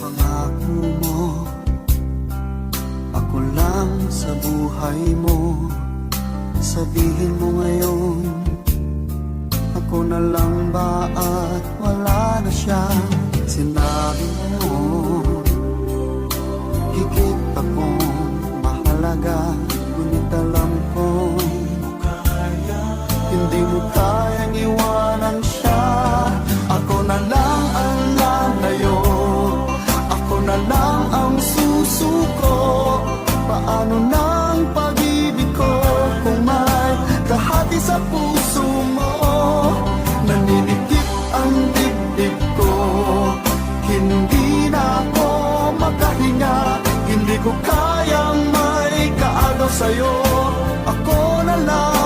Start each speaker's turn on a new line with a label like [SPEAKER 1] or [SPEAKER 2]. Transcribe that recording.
[SPEAKER 1] pangako mo, ako lang sa buhay mo. Sabihin mo ngayon, ako na lang ba at wala na siya? Sinabi mo, higit akong mahalaga, ngunit alam ko hindi mo kayang iwanan siya. Ako na lang ang lalayo, ako na lang ang susuko. Paano nang pag-ibig ko kung may kahati sa puso mo? Naninikip ang dibdib ko, hindi na ako makahinga. Hindi ko kayang may kaagaw sa'yo, ako na lang